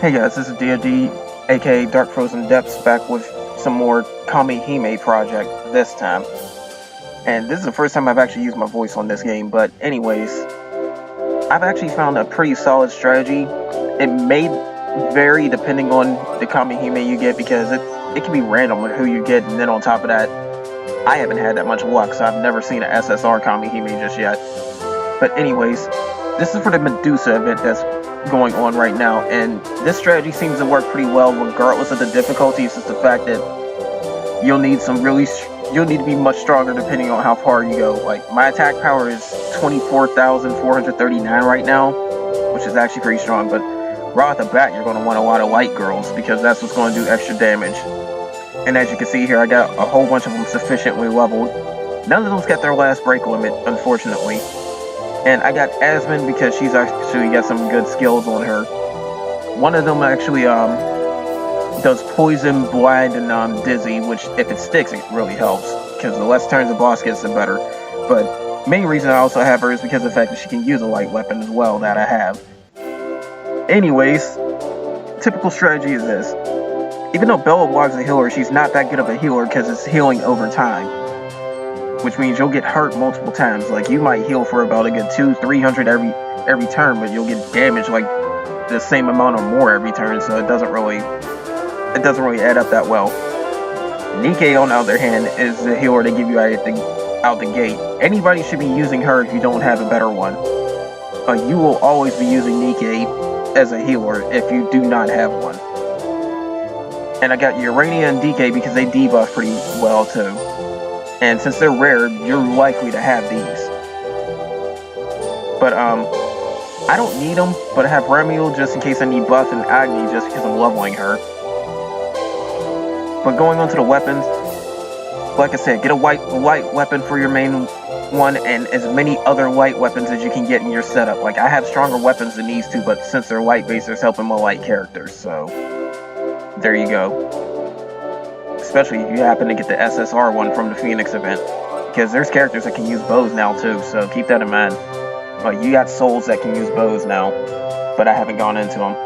Hey guys, this is D&D, aka Dark Frozen Depths, back with some more Kamihime project this time. And this is the first time I've actually used my voice on this game, but anyways, I've actually found a pretty solid strategy. It may vary depending on the Kamihime you get, because it can be random with who you get, and then on top of that, I haven't had that much luck, so I've never seen an SSR Kamihime just yet. But anyways, this is for the Medusa event that's going on right now, and this strategy seems to work pretty well regardless of the difficulty. It's just the fact that you'll need to be much stronger depending on how far you go. Like, my attack power is 24,439 right now, which is actually pretty strong, but right off the bat you're going to want a lot of light girls because that's what's going to do extra damage. And as you can see here, I got a whole bunch of them sufficiently leveled. None of them's got their last break limit, unfortunately. And I got Asmon because she's actually got some good skills on her. One of them actually does poison, blind, and dizzy, which if it sticks, it really helps. Because the less turns the boss gets, the better. But main reason I also have her is because of the fact that she can use a light weapon as well that I have. Anyways, typical strategy is this. Even though Bella Blog's a healer, she's not that good of a healer because it's healing over time. Which means you'll get hurt multiple times. Like, you might heal for about a good 200-300 every turn, but you'll get damaged like the same amount or more every turn, so it doesn't really add up that well. Nikke, on the other hand, is the healer they give you out the gate. Anybody should be using her if you don't have a better one. You will always be using Nikke as a healer if you do not have one. And I got Urania and DK because they debuff pretty well too. And since they're rare, you're likely to have these. But, I don't need them, but I have Remiel just in case I need buff, and Agni just because I'm leveling her. But going on to the weapons, like I said, get a light weapon for your main one, and as many other light weapons as you can get in your setup. Like, I have stronger weapons than these two, but since they're light-based, they're helping my light characters, so there you go. Especially if you happen to get the SSR one from the Phoenix event, because there's characters that can use bows now too, so keep that in mind. Like, you got souls that can use bows now, but I haven't gone into them.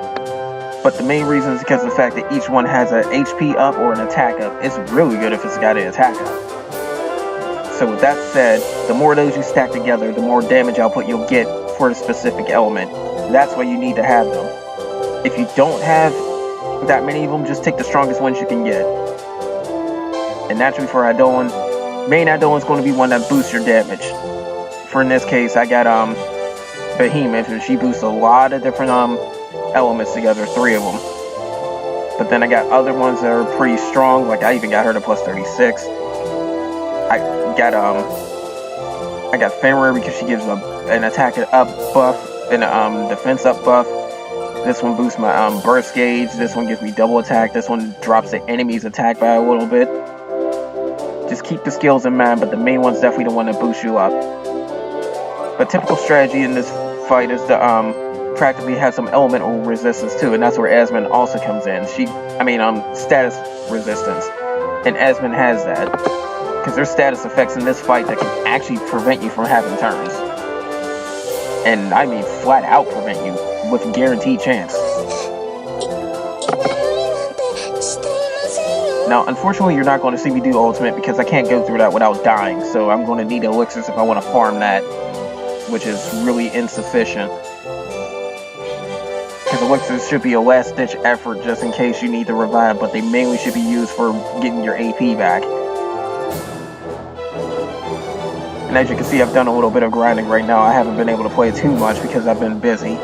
But the main reason is because of the fact that each one has an HP up or an attack up. It's really good if it's got an attack up. So with that said, the more of those you stack together, the more damage output you'll get for a specific element. That's why you need to have them. If you don't have that many of them, just take the strongest ones you can get. And naturally for Eidolon, main Eidolon is going to be one that boosts your damage. For in this case, I got Behemoth, and she boosts a lot of different elements together, 3 of them. But then I got other ones that are pretty strong, like I even got her to plus 36. I got Fenrir because she gives an attack up buff and a defense up buff. This one boosts my burst gauge. This one gives me double attack. This one drops the enemy's attack by a little bit. Just keep the skills in mind, but the main one's definitely the one that boosts you up. But typical strategy in this fight is to practically have some elemental resistance too, and that's where Asmon also comes in. Status resistance. And Asmon has that. Because there's status effects in this fight that can actually prevent you from having turns. And I mean flat out prevent you with a guaranteed chance. Now, unfortunately, you're not going to see me do ultimate because I can't go through that without dying, so I'm going to need elixirs if I want to farm that, which is really insufficient. Because elixirs should be a last-ditch effort just in case you need to revive, but they mainly should be used for getting your AP back. And as you can see, I've done a little bit of grinding right now. I haven't been able to play too much because I've been busy.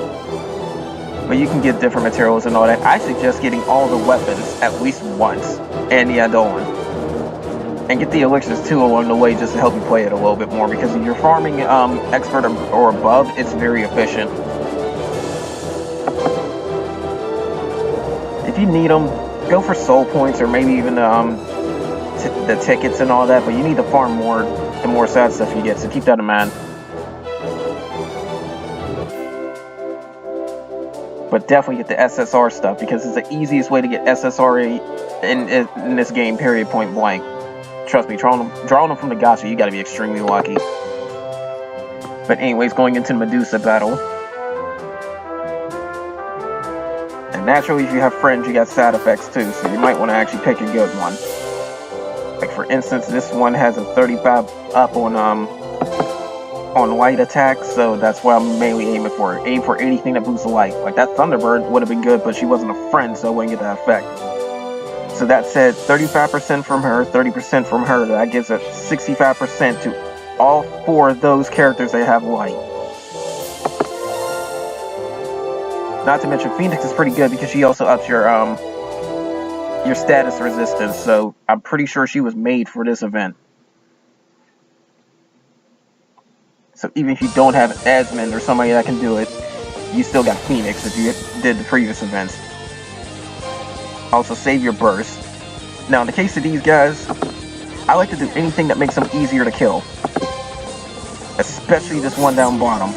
But you can get different materials and all that. I suggest getting all the weapons at least once, and the Eidolon. And get the elixirs too along the way just to help you play it a little bit more, because if you're farming expert or above, it's very efficient. If you need them, go for soul points or maybe even the tickets and all that, but you need to farm more the more side stuff you get, so keep that in mind. But definitely get the SSR stuff, because it's the easiest way to get SSR in this game, period, point blank. Trust me, drawing them from the gacha, you gotta be extremely lucky. But anyways, going into the Medusa battle. And naturally, if you have friends, you got side effects too, so you might want to actually pick a good one. Like for instance, this one has a 35 up on light attacks, so that's what I'm mainly aiming for. Aim for anything that boosts light. Like that Thunderbird would have been good, but she wasn't a friend, so I wouldn't get that effect. So that said, 35% from her, 30% from her. That gives it 65% to all 4 of those characters that have light. Not to mention, Phoenix is pretty good because she also ups your status resistance. So I'm pretty sure she was made for this event. So even if you don't have Asmund or somebody that can do it, you still got Phoenix if you did the previous events. Also, save your burst. Now, in the case of these guys, I like to do anything that makes them easier to kill. Especially this one down bottom.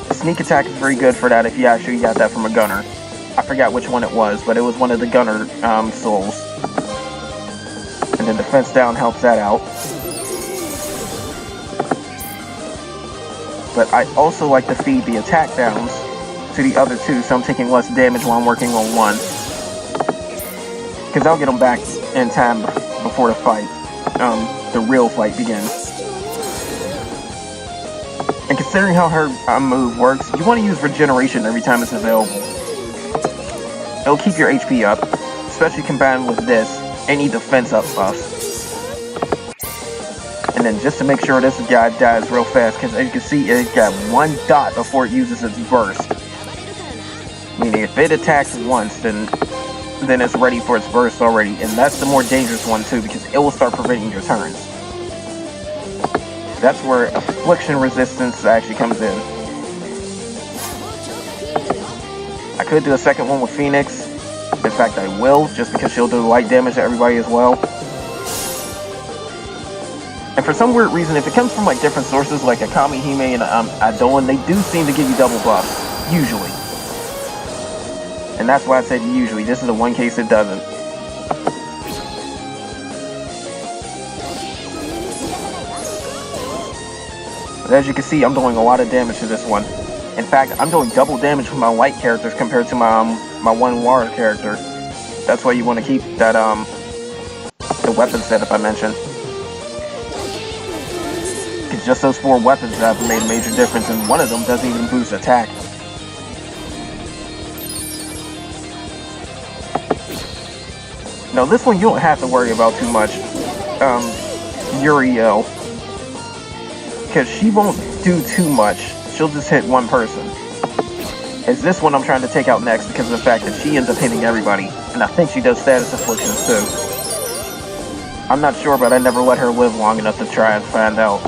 The sneak attack is very good for that if you actually got that from a gunner. I forgot which one it was, but it was one of the gunner souls. And then defense down helps that out. But I also like to feed the attack downs to the other 2, so I'm taking less damage while I'm working on one. Because I'll get them back in time before the fight, the real fight begins. And considering how her move works, you want to use regeneration every time it's available. It'll keep your HP up, especially combined with this, any defense up buffs. And then just to make sure this guy dies real fast, because as you can see, it got 1 dot before it uses its burst. Meaning if it attacks once, then it's ready for its burst already. And that's the more dangerous one too, because it will start preventing your turns. That's where affliction resistance actually comes in. I could do a second one with Phoenix. In fact, I will, just because she'll do light damage to everybody as well. And for some weird reason, if it comes from like different sources, like a Kamihime and Adoan, they do seem to give you double buffs, usually. And that's why I said usually. This is the one case it doesn't. But as you can see, I'm doing a lot of damage to this one. In fact, I'm doing double damage with my light characters compared to my one water character. That's why you want to keep that the weapon setup I mentioned. It's just those 4 weapons that have made a major difference, and one of them doesn't even boost attack. Now this one you don't have to worry about too much, Uriel, because she won't do too much. She'll just hit one person. As this one I'm trying to take out next because of the fact that she ends up hitting everybody, and I think she does status afflictions too. I'm not sure, but I never let her live long enough to try and find out.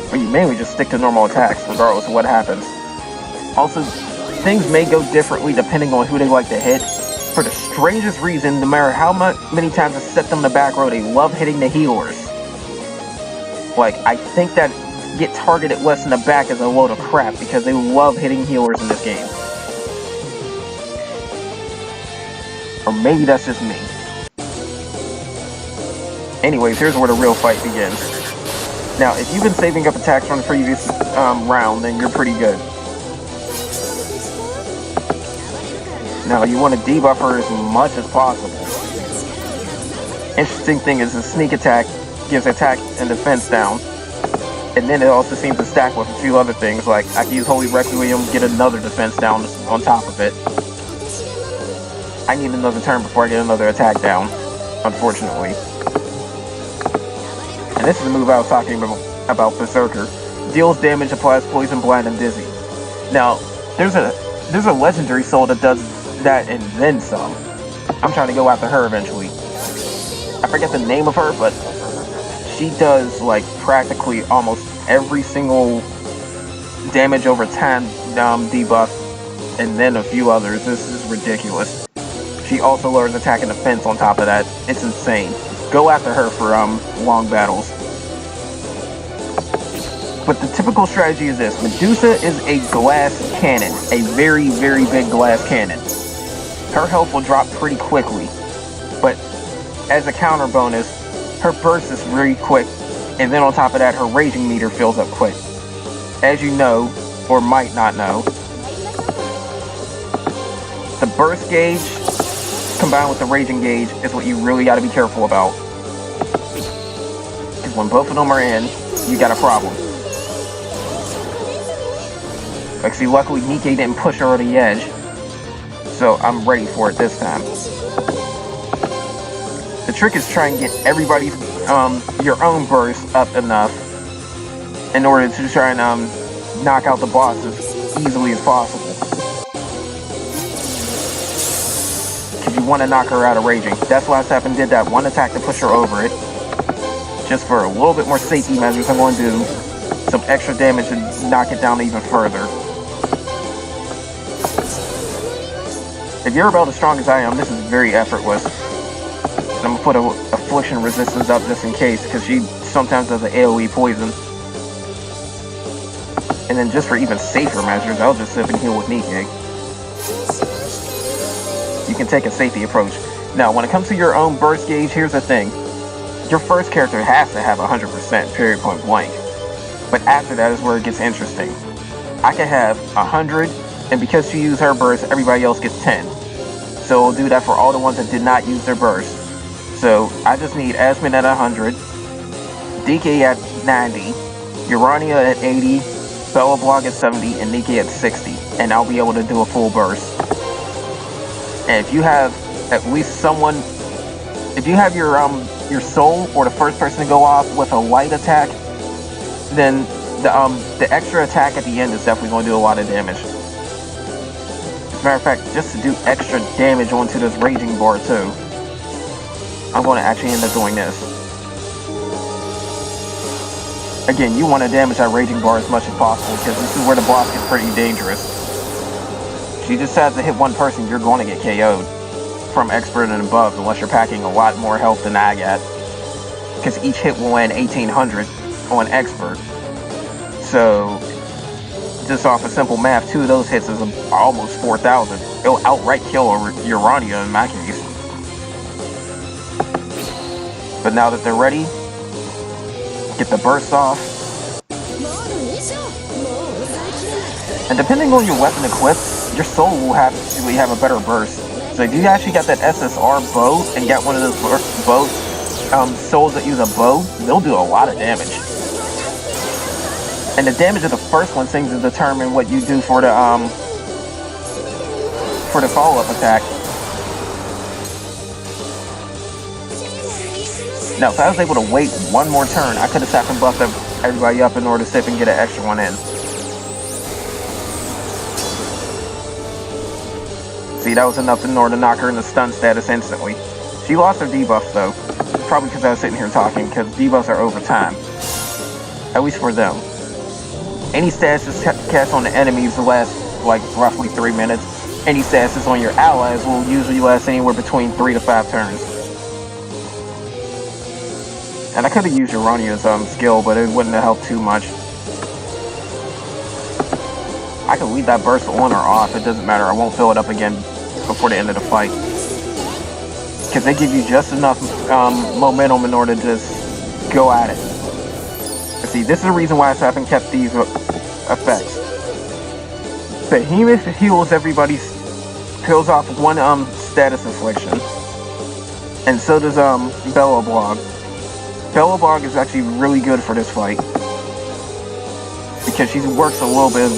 But you mainly just stick to normal attacks regardless of what happens. Also, things may go differently depending on who they like to hit. For the strangest reason, no matter how many times I set them in the back row, they love hitting the healers. Like, I think that get targeted less in the back is a load of crap because they love hitting healers in this game. Or maybe that's just me. Anyways, here's where the real fight begins. Now, if you've been saving up attacks from the previous round, then you're pretty good. Now, you want to debuff her as much as possible. Interesting thing is the sneak attack gives attack and defense down. And then it also seems to stack with a few other things, like I can use Holy Requiem, get another defense down on top of it. I need another turn before I get another attack down, unfortunately. And this is the move I was talking about Berserker. Deals damage, applies poison, blind, and dizzy. Now, there's a legendary soul that does that and then some. I'm trying to go after her eventually. I forget the name of her, but she does like practically almost every single damage over time debuff, and then a few others. This is ridiculous. She also lowers attack and defense on top of that. It's insane. Go after her for long battles. But the typical strategy is this. Medusa is a glass cannon. A very, very big glass cannon. Her health will drop pretty quickly. But as a counter bonus, her burst is very quick And then on top of that, her raging meter fills up quick. As you know, or might not know, the burst gauge combined with the raging gauge is what you really got to be careful about. Because when both of them are in, you got a problem. Like, see, luckily Nikke didn't push her over the edge, so I'm ready for it this time. The trick is trying to get everybody's, your own burst up enough in order to try and, knock out the boss as easily as possible. Because you want to knock her out of raging. That's why Sappin did that one attack to push her over it. Just for a little bit more safety measures, I'm going to do some extra damage and knock it down even further. If you're about as strong as I am, this is very effortless. And I'm going to put a affliction resistance up just in case, because she sometimes does an AoE poison. And then just for even safer measures, I'll just sip and heal with Nikke. You can take a safety approach. Now, when it comes to your own burst gauge, here's the thing. Your first character has to have 100%, period, point blank. But after that is where it gets interesting. I can have 100, and because she used her burst, everybody else gets 10. So we'll do that for all the ones that did not use their burst. So I just need Asmon at 100, DK at 90, Urania at 80, Bellablog at 70, and Nikke at 60. And I'll be able to do a full burst. And if you have at least someone, if you have your soul or the first person to go off with a light attack, then the extra attack at the end is definitely going to do a lot of damage. As a matter of fact, just to do extra damage onto this raging bar too, I'm going to actually end up doing this. Again, you want to damage that raging bar as much as possible, because this is where the boss gets pretty dangerous. If you just have to hit one person, you're going to get KO'd from expert and above, unless you're packing a lot more health than I got. Because each hit will land 1800 on expert. So, just off of simple math, 2 of those hits is almost 4,000. It'll outright kill Urania in my case. But now that they're ready, get the burst off. And depending on your weapon equipped, your soul will have a better burst. So if you actually got that SSR bow and got one of those souls that use a bow, they'll do a lot of damage. And the damage of the first one seems to determine what you do for the follow-up attack. Now, if I was able to wait one more turn, I could have sat and buffed everybody up in order to sip and get an extra one in. See, that was enough in order to knock her into stun status instantly. She lost her debuff though. Probably because I was sitting here talking, because debuffs are over time. At least for them. Any statuses cast on the enemies will last like roughly 3 minutes. Any statuses on your allies will usually last anywhere between 3 to 5 turns. And I could have used Urania's skill, but it wouldn't have helped too much. I can leave that burst on or off, it doesn't matter, I won't fill it up again before the end of the fight. Because they give you just enough momentum in order to just go at it. But see, this is the reason why I haven't kept these effects. Behemoth heals heals off one status affliction. And so does Bellablog. Bellablog is actually really good for this fight. Because she works a little bit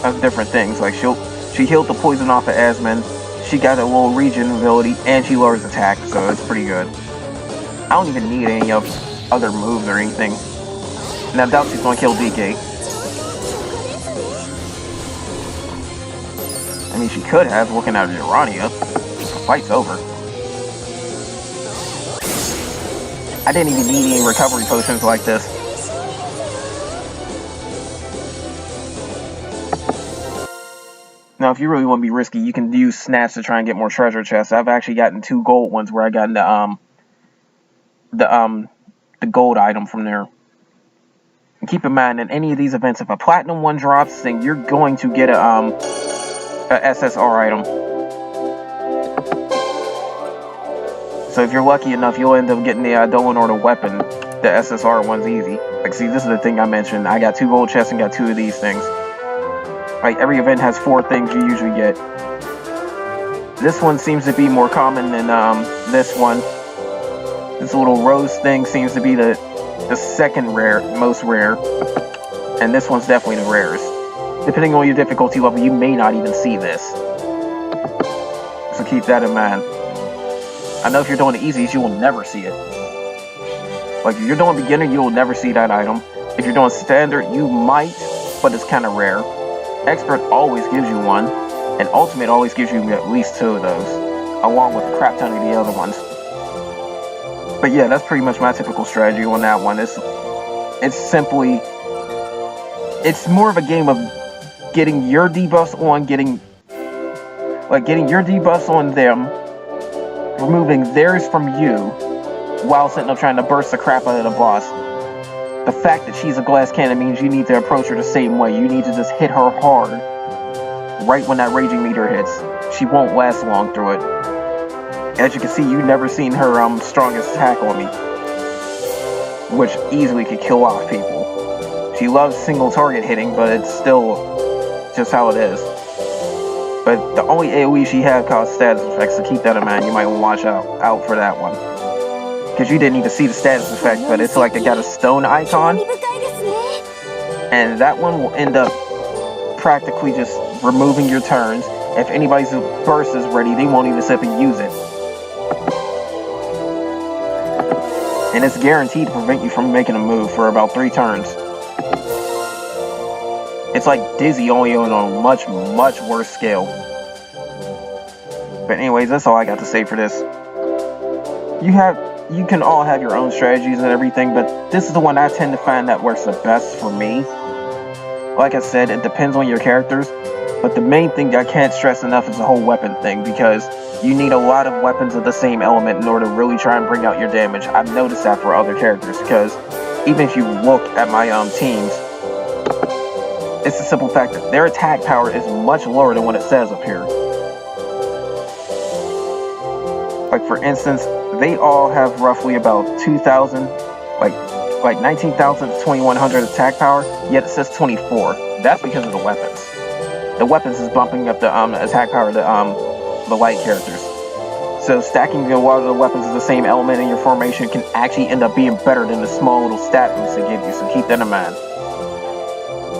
of different things. Like she healed the poison off of Asmon, she got a little regen ability, and she lowers attack, so it's pretty good. I don't even need any of other moves or anything. And I doubt she's gonna kill DK. I mean, she could have, looking at Urania. The fight's over. I didn't even need any recovery potions like this. Now, if you really want to be risky, you can use snaps to try and get more treasure chests. I've actually gotten 2 gold ones where I got the gold item from there. And keep in mind, in any of these events, if a platinum one drops, then you're going to get a SSR item. So if you're lucky enough, you'll end up getting the Dolan or the weapon the SSR one's easy. Like, see, this is the thing I mentioned. I got 2 gold chests and got 2 of these things. Like, every event has 4 things you usually get. This one seems to be more common than this one. This little rose thing seems to be the second most rare. And this one's definitely the rarest. Depending on your difficulty level, you may not even see this. So keep that in mind. I know if you're doing the easiest, you will never see it. Like, if you're doing beginner, you will never see that item. If you're doing standard, you might, but it's kind of rare. Expert always gives you one, and ultimate always gives you at least 2 of those, along with a crap ton of the other ones. But yeah, that's pretty much my typical strategy on that one. It's simply, it's more of a game of getting your debuffs on, getting your debuffs on them, removing theirs from you, while sitting up trying to burst the crap out of the boss. The fact that she's a glass cannon means you need to approach her the same way. You need to just hit her hard right when that raging meter hits. She won't last long through it. As you can see, you've never seen her strongest attack on me, which easily could kill off people. She loves single target hitting, but it's still just how it is. But the only AoE she had caused status effects, so keep that in mind. You might want to watch out for that one. Because you didn't even see the status effect, but it's like it got a stone icon. And that one will end up practically just removing your turns. If anybody's burst is ready, they won't even sit up and use it. And it's guaranteed to prevent you from making a move for about 3 turns. It's like Dizzy, only on a much, much worse scale. But anyways, that's all I got to say for this. You can all have your own strategies and everything, but this is the one I tend to find that works the best for me. Like I said, it depends on your characters, but the main thing I can't stress enough is the whole weapon thing, because you need a lot of weapons of the same element in order to really try and bring out your damage. I've noticed that for other characters, because even if you look at my teams, it's the simple fact that their attack power is much lower than what it says up here. Like, for instance, they all have roughly about 2,000, like 19,000 to 2,100 attack power, yet it says 24. That's because of the weapons. The weapons is bumping up the attack power of the light characters. So stacking a lot of the weapons of the same element in your formation can actually end up being better than the small little stat boost they give you, so keep that in mind.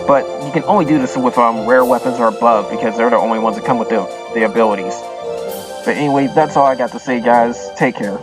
But you can only do this with rare weapons or above, because they're the only ones that come with the abilities. But anyway, that's all I got to say, guys. Take care.